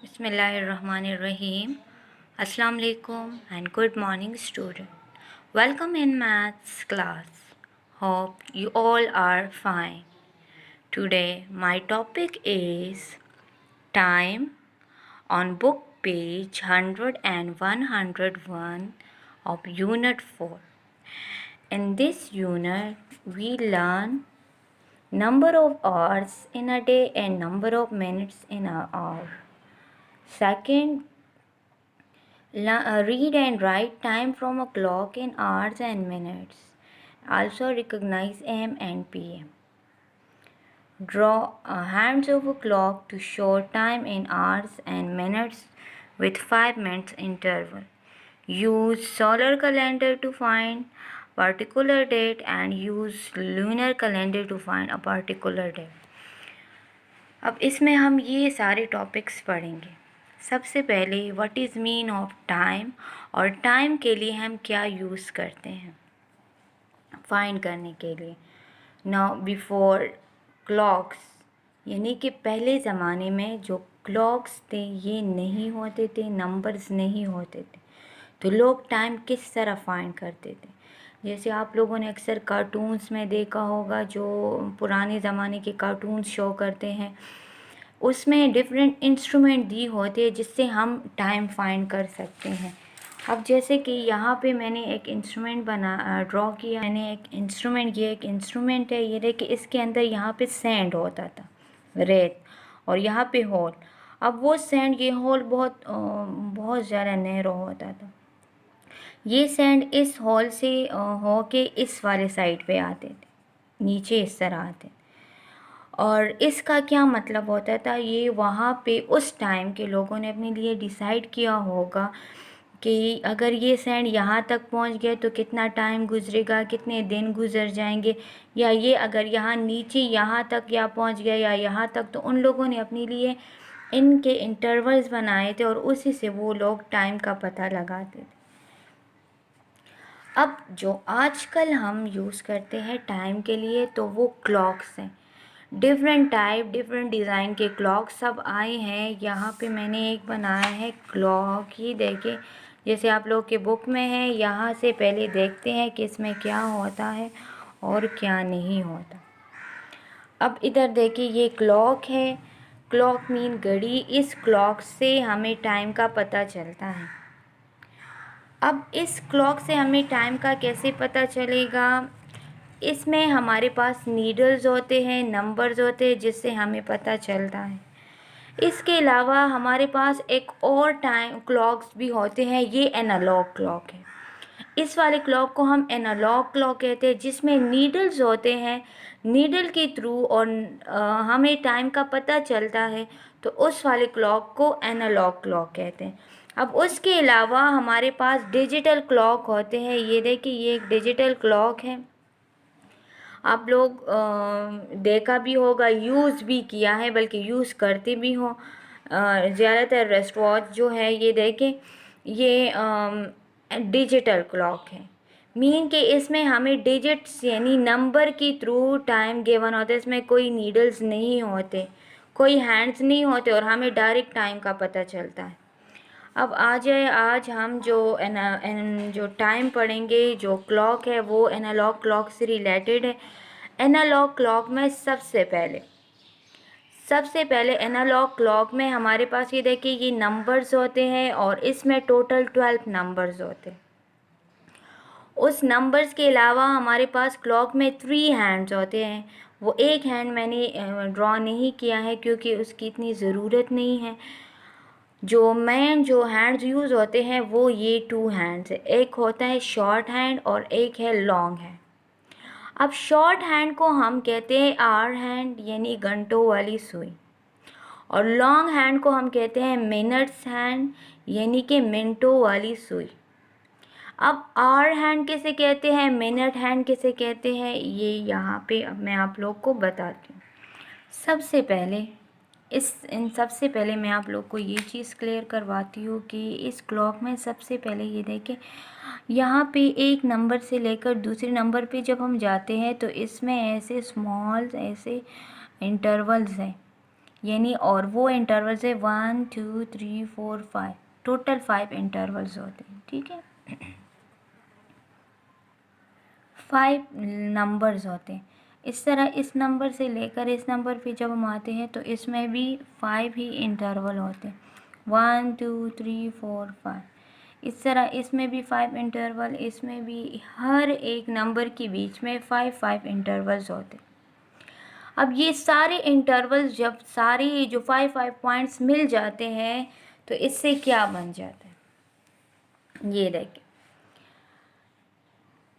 Bismillahirrahmanirrahim. Assalamu alaikum and good morning, student. Welcome in maths class. Hope you all are fine. Today my topic is time on book page 100 and 101 of unit 4. In this unit we learn number of hours in a day and number of minutes in an hour. Second, read and write time from a clock in hours and minutes. Also recognize AM and PM. Draw hands of a clock to show time in hours and minutes with 5 minutes interval. Use solar calendar to find particular date and use lunar calendar to find a particular day. अब इसमें हम ये सारे topics पढ़ेंगे। सबसे पहले what is mean of time और time के लिए हम क्या यूज़ करते हैं फाइंड करने के लिए। नाउ बिफोर क्लॉक्स, यानी कि पहले ज़माने में जो क्लॉक्स थे ये नहीं होते थे, नंबर्स नहीं होते थे, तो लोग टाइम किस तरह फाइंड करते थे। जैसे आप लोगों ने अक्सर कार्टून्स में देखा होगा, जो पुराने ज़माने के कार्टून्स शो करते हैं, उसमें डिफरेंट इंस्ट्रूमेंट दी होती है जिससे हम टाइम फाइंड कर सकते हैं। अब जैसे कि यहाँ पे मैंने एक इंस्ट्रूमेंट ड्रॉ किया, मैंने एक इंस्ट्रूमेंट, ये एक इंस्ट्रूमेंट है, ये देखिए इसके अंदर यहाँ पे सैंड होता था, रेत, और यहाँ पे होल। अब वो सैंड, ये होल बहुत ज़्यादा नैरो होता था। ये सैंड इस होल से होके इस वाले साइड पे आते थे, नीचे इस तरह आते थे। और इसका क्या मतलब होता था, ये वहाँ पे उस टाइम के लोगों ने अपने लिए डिसाइड किया होगा कि अगर ये सैंड यहाँ तक पहुँच गया तो कितना टाइम गुजरेगा, कितने दिन गुजर जाएंगे, या ये अगर यहाँ नीचे यहाँ तक या पहुँच गया या यहाँ तक, तो उन लोगों ने अपने लिए इनके इंटरवल्स बनाए थे और उसी से वो लोग टाइम का पता लगाते थे। अब जो आजकल हम यूज़ करते हैं टाइम के लिए, तो वो क्लॉक्स हैं। डिफरेंट टाइप, डिफरेंट डिज़ाइन के क्लॉक सब आए हैं। यहाँ पे मैंने एक बनाया है क्लॉक, ही देखिए जैसे आप लोग के बुक में है। यहाँ से पहले देखते हैं कि इसमें क्या होता है और क्या नहीं होता। अब इधर देखिए ये क्लॉक है, क्लॉक मीन घड़ी। इस क्लॉक से हमें टाइम का पता चलता है। अब इस क्लॉक से हमें टाइम का कैसे पता चलेगा, इसमें हमारे पास नीडल्स होते हैं, नंबर्स होते हैं, जिससे हमें पता चलता है। इसके अलावा हमारे पास एक और टाइम क्लॉक्स भी होते हैं, ये एनालॉग क्लॉक है। इस वाले क्लॉक को हम एनालॉग क्लॉक कहते हैं, जिसमें नीडल्स होते हैं, नीडल के थ्रू और हमें टाइम का पता चलता है, तो उस वाले क्लॉक को एनालॉग क्लॉक कहते हैं। अब उसके अलावा हमारे पास डिजिटल क्लॉक होते हैं। ये देखिए ये एक डिजिटल क्लॉक है, आप लोग देखा भी होगा, यूज़ भी किया है, बल्कि यूज़ करते भी हो। ज़्यादातर रेस्ट वॉच जो है, ये देखें ये डिजिटल क्लॉक है। मीन कि इसमें हमें डिजिट्स यानी नंबर के थ्रू टाइम गिवन होता है। इसमें कोई नीडल्स नहीं होते, कोई हैंड्स नहीं होते, और हमें डायरेक्ट टाइम का पता चलता है। अब आ जाए, आज हम जो टाइम पढ़ेंगे, जो क्लॉक है, वो एनालॉग क्लॉक से रिलेटेड है। एनालॉग क्लॉक में सबसे पहले एनालॉग क्लॉक में हमारे पास ये देखिए ये नंबर्स होते हैं, और इसमें टोटल 12 नंबर्स होते हैं। उस नंबर्स के अलावा हमारे पास क्लॉक में 3 हैंड्स होते हैं। वो एक हैंड मैंने ड्रॉ नहीं किया है क्योंकि उसकी इतनी ज़रूरत नहीं है। जो हैंड्स यूज़ होते हैं वो ये 2 हैंड्स है। एक होता है शॉर्ट हैंड और एक है लॉन्ग हैंड। अब शॉर्ट हैंड को हम कहते हैं आवर हैंड, यानी घंटों वाली सुई, और लॉन्ग हैंड को हम कहते हैं मिनट्स हैंड, यानी कि मिनटों वाली सुई। अब आवर हैंड किसे कहते हैं, मिनट हैंड किसे कहते हैं, ये यहाँ पे अब मैं आप लोग को बताती हूँ। सबसे पहले मैं आप लोग को ये चीज़ क्लियर करवाती हूँ कि इस क्लॉक में सबसे पहले ये देखें, यहाँ पे एक नंबर से लेकर दूसरे नंबर पे जब हम जाते हैं तो इसमें ऐसे स्मॉल ऐसे इंटरवल्स हैं। यानी और वो इंटरवल्स है 1 2 3 4 5, टोटल 5 इंटरवल्स होते हैं, ठीक है। 5 नंबर्स होते हैं। इस तरह इस नंबर से लेकर इस नंबर पे जब हम आते हैं तो इसमें भी 5 ही इंटरवल होते हैं, 1 2 3 4 5। इस तरह इसमें भी 5 इंटरवल, इसमें भी, हर एक नंबर के बीच में 5 इंटरवल्स होते हैं। अब ये सारे इंटरवल्स जब सारे जो 5 पॉइंट्स मिल जाते हैं तो इससे क्या बन जाता है, ये देखिए।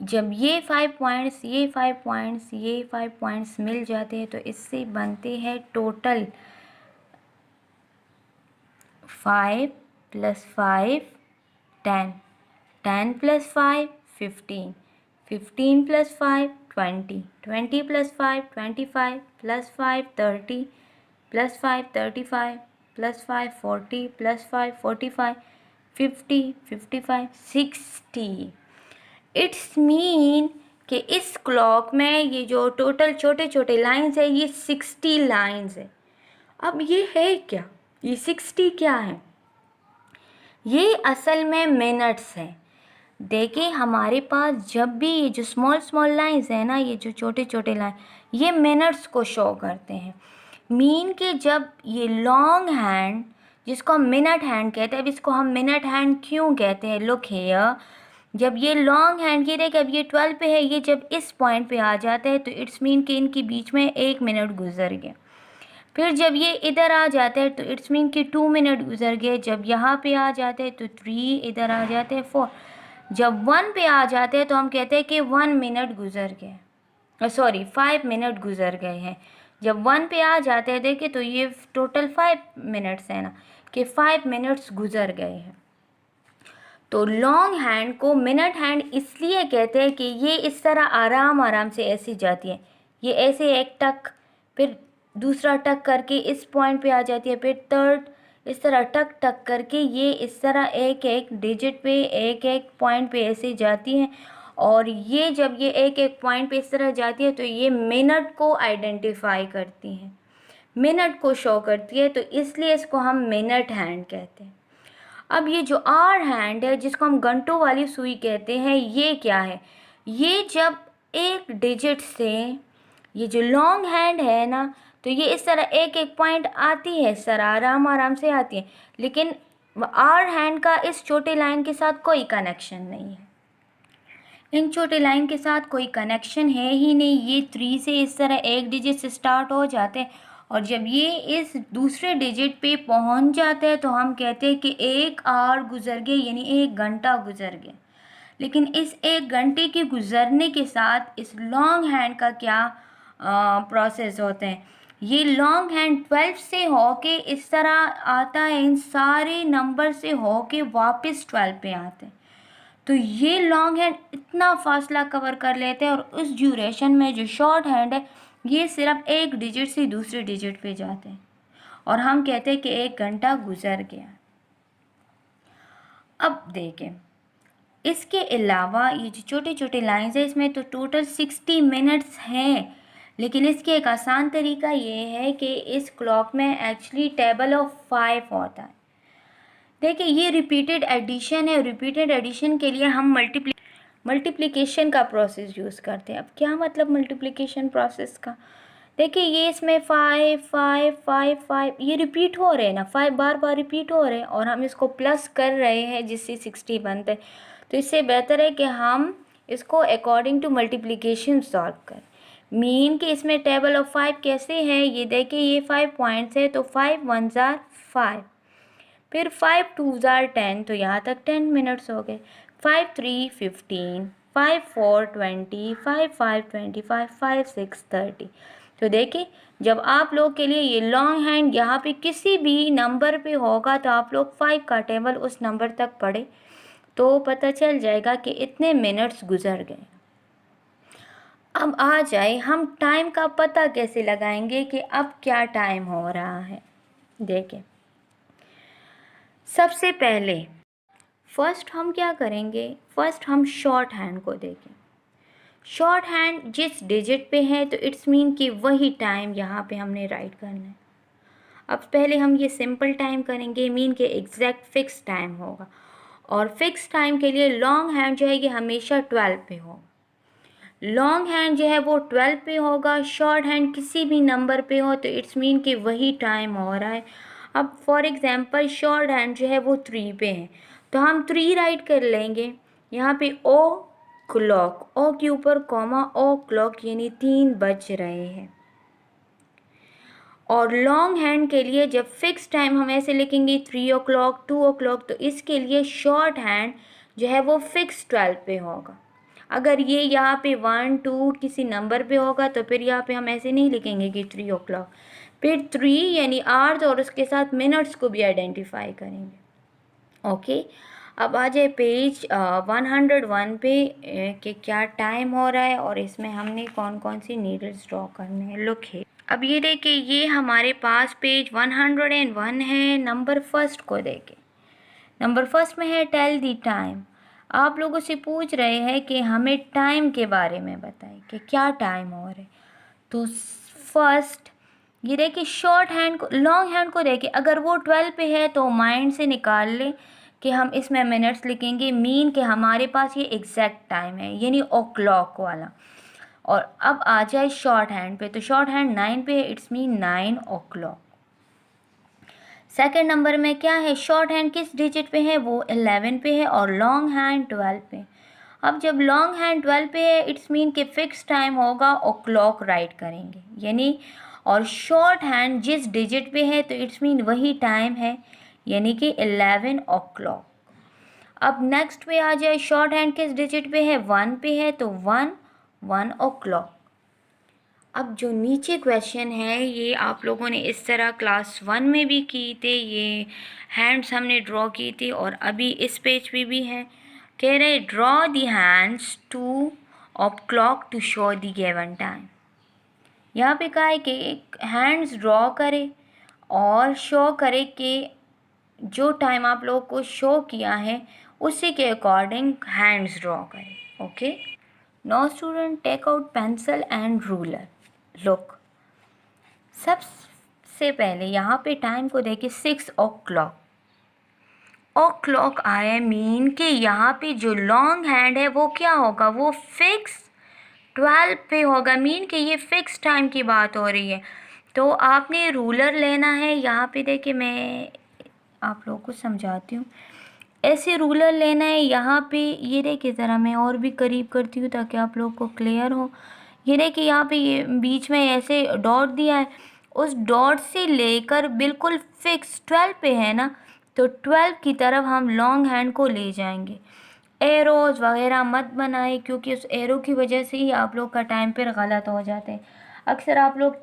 जब ये 5 पॉइंट्स, ये 5 पॉइंट्स, ये 5 पॉइंट्स मिल जाते हैं तो इससे बनते हैं टोटल 5 + 5 10, 10 + 5 15, 15 + 5 20, 20 + 5 25, + 5 30, + 5 35, + 5 40, + 5 45, 50 55 60। इट्स मीन कि इस क्लॉक में ये जो टोटल छोटे छोटे लाइंस है ये 60 लाइंस है। अब ये है क्या, ये 60 क्या है, ये असल में मिनट्स है। देखिए हमारे पास जब भी ये जो स्मॉल स्मॉल लाइंस है ना, ये जो छोटे छोटे लाइन, ये मिनट्स को शो करते हैं। मीन कि जब ये लॉन्ग हैंड, जिसको हम मिनट हैंड कहते हैं, अब इसको हम मिनट हैंड क्यों कहते हैं, लुक हियर, जब ये लॉन्ग हैंड, ये देखिए अब ये 12 पे है, ये जब इस पॉइंट पे आ जाता है तो इट्स मीन कि इनके बीच में 1 मिनट गुजर गया। फिर जब ये इधर आ जाते हैं तो इट्स मीन कि 2 मिनट गुजर गए। जब यहाँ पे आ जाते हैं तो 3, इधर आ जाते हैं 4। जब 1 पे आ जाते हैं तो हम कहते हैं कि 1 मिनट गुजर गए, सॉरी 5 मिनट गुजर गए हैं। जब 1 पे आ जाते हैं देखिए तो ये टोटल 5 मिनट्स है ना, कि 5 मिनट्स गुजर गए हैं। तो लॉन्ग हैंड को मिनट हैंड इसलिए कहते हैं कि ये इस तरह आराम आराम से ऐसे जाती है, ये ऐसे एक टक, फिर दूसरा टक करके इस पॉइंट पे आ जाती है, फिर थर्ड, इस तरह टक टक करके ये इस तरह एक एक डिजिट पे, एक एक पॉइंट पे ऐसे जाती हैं। और ये जब ये एक एक पॉइंट पे इस तरह जाती है तो ये मिनट को आइडेंटिफाई करती हैं, मिनट को शो करती है, तो इसलिए इसको हम मिनट हैंड कहते हैं। अब ये जो आवर हैंड है, जिसको हम घंटों वाली सुई कहते हैं, ये क्या है, ये जब एक डिजिट से, ये जो लॉन्ग हैंड है ना, तो ये इस तरह एक एक पॉइंट आती है, सर आराम आराम से आती है, लेकिन आवर हैंड का इस छोटे लाइन के साथ कोई कनेक्शन नहीं है, इन छोटे लाइन के साथ कोई कनेक्शन है ही नहीं। ये 3 से इस तरह एक डिजिट से स्टार्ट हो जाते हैं और जब ये इस दूसरे डिजिट पे पहुंच जाते हैं तो हम कहते हैं कि 1 आवर गुजर गए, यानी 1 घंटा गुजर गया। लेकिन इस 1 घंटे के गुजरने के साथ इस लॉन्ग हैंड का क्या प्रोसेस होते हैं, ये लॉन्ग हैंड 12 से होके इस तरह आता है, इन सारे नंबर से होके वापस 12 पे आते हैं। तो ये लॉन्ग हैंड इतना फासला कवर कर लेते हैं और उस ड्यूरेशन में जो शॉर्ट हैंड है ये सिर्फ एक डिजिट से दूसरे डिजिट पे जाते हैं और हम कहते हैं कि 1 घंटा गुजर गया। अब देखें, इसके अलावा ये जो छोटे छोटे लाइंस है इसमें तो टोटल 60 मिनट्स हैं, लेकिन इसके एक आसान तरीका ये है कि इस क्लॉक में एक्चुअली टेबल ऑफ 5 होता है। देखिए ये रिपीटेड एडिशन है, रिपीटेड एडिशन के लिए हम मल्टीप्लिकेशन का प्रोसेस यूज़ करते हैं। अब क्या मतलब मल्टीप्लिकेशन प्रोसेस का, देखिए ये इसमें 5 5 5 5 ये रिपीट हो रहे हैं ना, 5 बार बार रिपीट हो रहे हैं और हम इसको प्लस कर रहे हैं जिससे 60 बनते हैं। तो इससे बेहतर है कि हम इसको अकॉर्डिंग टू मल्टीप्लिकेशन सॉल्व करें। मीन कि इसमें टेबल ऑफ 5 कैसे है, ये देखिए ये 5 पॉइंट्स है तो 5 1 जार 5, फिर 5 2 जार 10, तो यहाँ तक 10 मिनट्स हो गए। 5 3 15, 5 4 20, 5 5 25, 5 6 30। तो देखिए जब आप लोग के लिए ये लॉन्ग हैंड यहाँ पे किसी भी नंबर पे होगा तो आप लोग 5 का टेबल उस नंबर तक पढ़े तो पता चल जाएगा कि इतने मिनट्स गुजर गए। अब आ जाए हम टाइम का पता कैसे लगाएंगे कि अब क्या टाइम हो रहा है। देखें सबसे पहले फर्स्ट हम क्या करेंगे, फर्स्ट हम शॉर्ट हैंड को देखें। शॉर्ट हैंड जिस डिजिट पे है तो इट्स मीन कि वही टाइम यहाँ पे हमने राइट करना है। अब पहले हम ये सिंपल टाइम करेंगे, मीन के एग्जैक्ट फिक्स टाइम होगा, और फिक्स टाइम के लिए लॉन्ग हैंड जो है ये हमेशा 12 पे होगा। लॉन्ग हैंड जो है वो 12 पे होगा, शॉर्ट हैंड किसी भी नंबर पे हो तो इट्स मीन कि वही टाइम हो रहा है। अब फॉर एग्जांपल शॉर्ट हैंड जो है वो 3 पे है, तो हम 3 राइट कर लेंगे। यहाँ पे ओ क्लॉक, ओ के ऊपर कॉमा ओ क्लॉक, यानी 3 बज रहे हैं। और लॉन्ग हैंड के लिए जब फिक्स टाइम हम ऐसे लिखेंगे 3 o'clock 2 o'clock, तो इसके लिए शॉर्ट हैंड जो है वो फिक्स 12 पे होगा। अगर ये यहाँ पे 1 2 किसी नंबर पे होगा तो फिर यहाँ पे हम ऐसे नहीं लिखेंगे कि 3 o'clock, फिर 3 यानी आवर्स और उसके साथ मिनट्स को भी आइडेंटिफाई करेंगे। ओके, अब आ जाए पेज 101 पे कि क्या टाइम हो रहा है और इसमें हमने कौन कौन सी नीडल्स ड्रॉ करने हैं। लुक है, अब ये देखिए ये हमारे पास पेज 101 है। नंबर फर्स्ट को देखें, नंबर फर्स्ट में है टेल दी टाइम। आप लोगों से पूछ रहे हैं कि हमें टाइम के बारे में बताएं कि क्या टाइम हो रहा है। तो फर्स्ट ये देखिए शॉर्ट हैंड को, लॉन्ग हैंड को देखिए, अगर वो 12 पे है तो माइंड से निकाल ले कि हम इसमें मिनट्स लिखेंगे, मीन कि हमारे पास ये एग्जैक्ट टाइम है यानी ओ क्लॉक वाला। और अब आ जाए शॉर्ट हैंड पे, तो शॉर्ट हैंड 9 पे है, it's mean 9 o'clock। Second number में क्या है, शॉर्ट हैंड किस डिजिट पे है, वो 11 पे है, और लॉन्ग हैंड 12 पे। अब जब लॉन्ग हैंड 12 पे है इट्स मीन कि फिक्स टाइम होगा ओ क्लॉक राइट करेंगे यानी, और शॉर्ट हैंड जिस डिजिट पे है तो इट्स मीन वही टाइम है यानी कि 11 o'clock। अब नेक्स्ट पे आ जाए, शॉर्ट हैंड किस डिजिट पे है, 1 पे है, तो 1 o'clock। अब जो नीचे क्वेश्चन है ये आप लोगों ने इस तरह क्लास 1 में भी की थे, ये हैंड्स हमने ड्रॉ की थी और अभी इस पेज पे भी है। कह रहे draw the hands to of clock to show the given time. यहाँ पे कहा है कि हैंड्स ड्रॉ करे और शो करे कि जो टाइम आप लोगों को शो किया है उसी के अकॉर्डिंग हैंड्स ड्रॉ करें। Okay, now student take out pencil and ruler. Look, सबसे पहले यहाँ पे टाइम को देखिए 6 o'clock। ओ क्लॉक आया मीन कि यहाँ पे जो लॉन्ग हैंड है वो क्या होगा, वो फिक्स 12 पे होगा, मीन कि ये फिक्स टाइम की बात हो रही है। तो आपने रूलर लेना है, यहाँ पे देखिए मैं आप लोगों को समझाती हूँ। ऐसे रूलर लेना है, यहाँ पे ये देखिए ज़रा मैं और भी करीब करती हूँ ताकि आप लोगों को क्लियर हो। ये देखिए यहाँ पे ये बीच में ऐसे डॉट दिया है, उस डॉट से लेकर बिल्कुल फिक्स 12 पे है ना, तो 12 की तरफ हम लॉन्ग हैंड को ले जाएंगे। एरोज वगैरह मत बनाए क्योंकि उस एरो की वजह से ही आप लोग का टाइम पर गलत हो जाते हैं। अक्सर आप लोग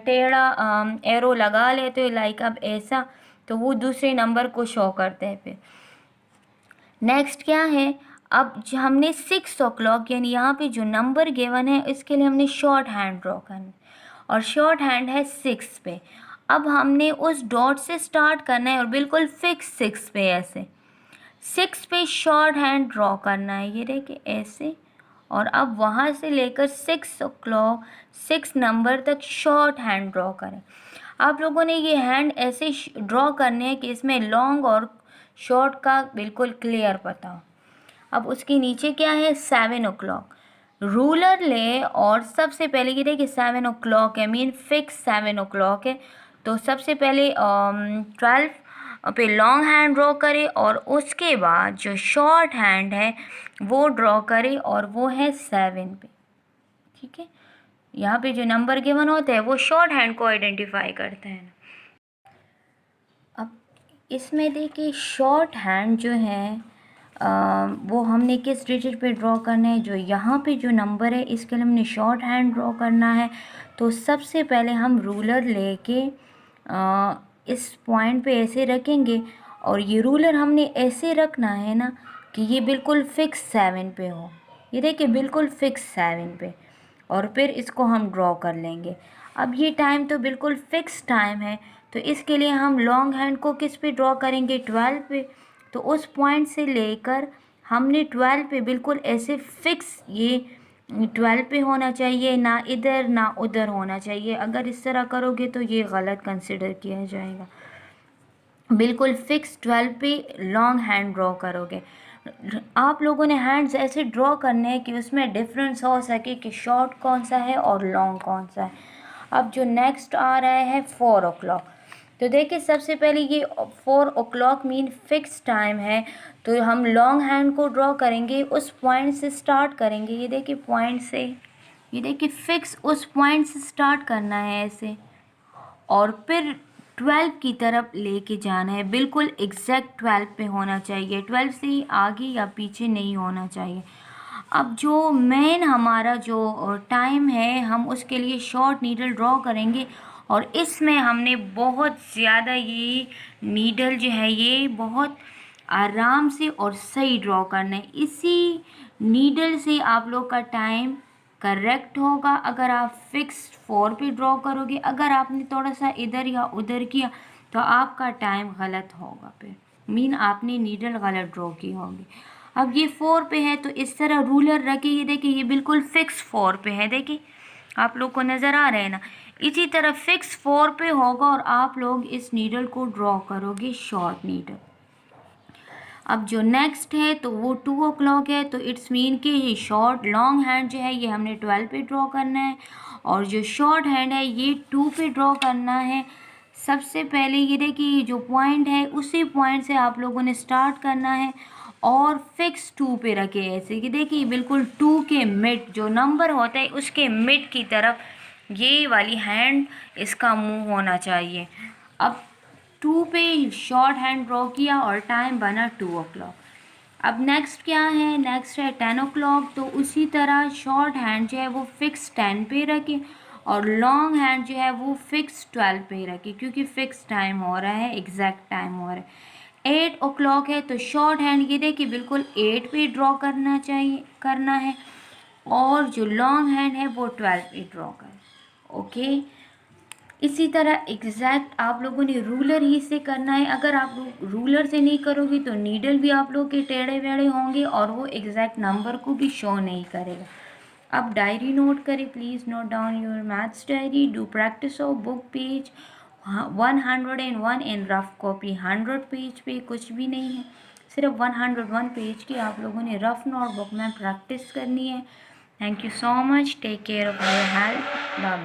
टेढ़ा एरो लगा लेते हो लाइक अब ऐसा, तो वो दूसरे नंबर को शो करते हैं। फिर नेक्स्ट क्या है, अब जो हमने 6 o'clock यानी यहाँ पे जो नंबर गिवन है इसके लिए हमने शॉर्ट हैंड ड्रॉ करना है और शॉर्ट हैंड है 6 पे। अब हमने उस डॉट से स्टार्ट करना है और बिल्कुल फिक्स 6 पे, ऐसे 6 पे शॉर्ट हैंड ड्रॉ करना है, ये देखिए ऐसे। और अब वहाँ से लेकर 6 o'clock 6 नंबर तक शॉर्ट हैंड ड्रॉ करें। आप लोगों ने ये हैंड ऐसे ड्रॉ करने हैं कि इसमें लॉन्ग और शॉर्ट का बिल्कुल क्लियर पता हो। अब उसके नीचे क्या है, 7 o'clock। रूलर ले और सबसे पहले ये देखिए 7 o'clock है, मीन फिक्स 7 o'clock है, तो सबसे पहले 12 पे लॉन्ग हैंड ड्रॉ करे और उसके बाद जो शॉर्ट हैंड है वो ड्रॉ करे और वो है 7 पे। ठीक है, यहाँ पे जो नंबर गिवन होता है वो शॉर्ट हैंड को आइडेंटिफाई करते हैं। अब इसमें देखिए शॉर्ट हैंड जो है वो हमने किस डिजिट पे ड्रॉ करना है, जो यहाँ पे जो नंबर है इसके लिए हमने शॉर्ट हैंड ड्रॉ करना है। तो सबसे पहले हम रूलर लेके इस पॉइंट पे ऐसे रखेंगे और ये रूलर हमने ऐसे रखना है ना कि ये बिल्कुल फिक्स 7 पे हो, ये देखिए बिल्कुल फिक्स 7 पे, और फिर इसको हम ड्रॉ कर लेंगे। अब ये टाइम तो बिल्कुल फिक्स टाइम है, तो इसके लिए हम लॉन्ग हैंड को किस पे ड्रॉ करेंगे, 12 पे। तो उस पॉइंट से लेकर हमने 12 पे बिल्कुल ऐसे फिक्स ये 12 पे होना चाहिए, ना इधर ना उधर होना चाहिए। अगर इस तरह करोगे तो ये गलत कंसिडर किया जाएगा। बिल्कुल फिक्स 12 पे लॉन्ग हैंड ड्रॉ करोगे। आप लोगों ने हैंड्स ऐसे ड्रॉ करने हैं कि उसमें डिफरेंस हो सके कि शॉर्ट कौन सा है और लॉन्ग कौन सा है। अब जो नेक्स्ट आ रहा है 4 o'clock, तो देखिए सबसे पहले ये 4 o'clock मीन फिक्स टाइम है, तो हम लॉन्ग हैंड को ड्रॉ करेंगे, उस पॉइंट से स्टार्ट करेंगे। ये देखिए पॉइंट से, ये देखिए फिक्स उस पॉइंट से स्टार्ट करना है ऐसे, और फिर 12 की तरफ लेके जाना है। बिल्कुल एग्जैक्ट 12 पे होना चाहिए, 12 से ही आगे या पीछे नहीं होना चाहिए। अब जो मेन हमारा जो टाइम है, हम उसके लिए शॉर्ट नीडल ड्रॉ करेंगे, और इसमें हमने बहुत ज़्यादा ये नीडल जो है ये बहुत आराम से और सही ड्रॉ करना है। इसी नीडल से आप लोग का टाइम करेक्ट होगा। अगर आप फिक्स 4 पे ड्रॉ करोगे, अगर आपने थोड़ा सा इधर या उधर किया तो आपका टाइम गलत होगा, पे मीन आपने नीडल गलत ड्रॉ की होगी। अब ये 4 पे है तो इस तरह रूलर रखिए, ये देखिए ये बिल्कुल फिक्स 4 पे है, देखिए आप लोग को नज़र आ रहे हैं ना। इसी तरह फिक्स 4 पे होगा और आप लोग इस नीडल को ड्रॉ करोगे शॉर्ट नीडल। अब जो नेक्स्ट है तो वो 2 o'clock है, तो इट्स मीन कि ये शॉर्ट लॉन्ग हैंड जो है ये हमने 12 पे ड्रॉ करना है, और जो शॉर्ट हैंड है ये 2 पे ड्रॉ करना है। सबसे पहले ये देखिए जो पॉइंट है उसी पॉइंट से आप लोगों ने स्टार्ट करना है, और फिक्स 2 पे रखे ऐसे कि देखिए बिल्कुल 2 के मिड जो नंबर होता है उसके मिड की तरफ ये वाली हैंड इसका मुंह होना चाहिए। अब 2 पे शॉर्ट हैंड ड्रॉ किया और टाइम बना 2 o'clock। अब नेक्स्ट क्या है, नेक्स्ट है 10 o'clock, तो उसी तरह शॉर्ट हैंड जो है वो फिक्स 10 पे रखें, और लॉन्ग हैंड जो है वो फिक्स 12 पे रखें, क्योंकि फिक्स टाइम हो रहा है, एग्जैक्ट टाइम हो रहा है। 8 o'clock है तो शॉर्ट हैंड ये देखिए बिल्कुल 8 पे ड्रॉ करना है, और जो लॉन्ग हैंड है वो 12 पे ड्रॉ कर। ओके, इसी तरह एग्जैक्ट आप लोगों ने रूलर ही से करना है। अगर आप रूलर से नहीं करोगे तो नीडल भी आप लोग के टेढ़े बेढ़े होंगे और वो एग्जैक्ट नंबर को भी शो नहीं करेगा। अब डायरी नोट करें, please note down your maths diary. Do practice of book page 101 in rough copy. 100 page पे कुछ भी नहीं है, सिर्फ 101 पेज की आप लोगों ने रफ नोटबुक में प्रैक्टिस करनी है। Thank you so much, take care of your health, bye.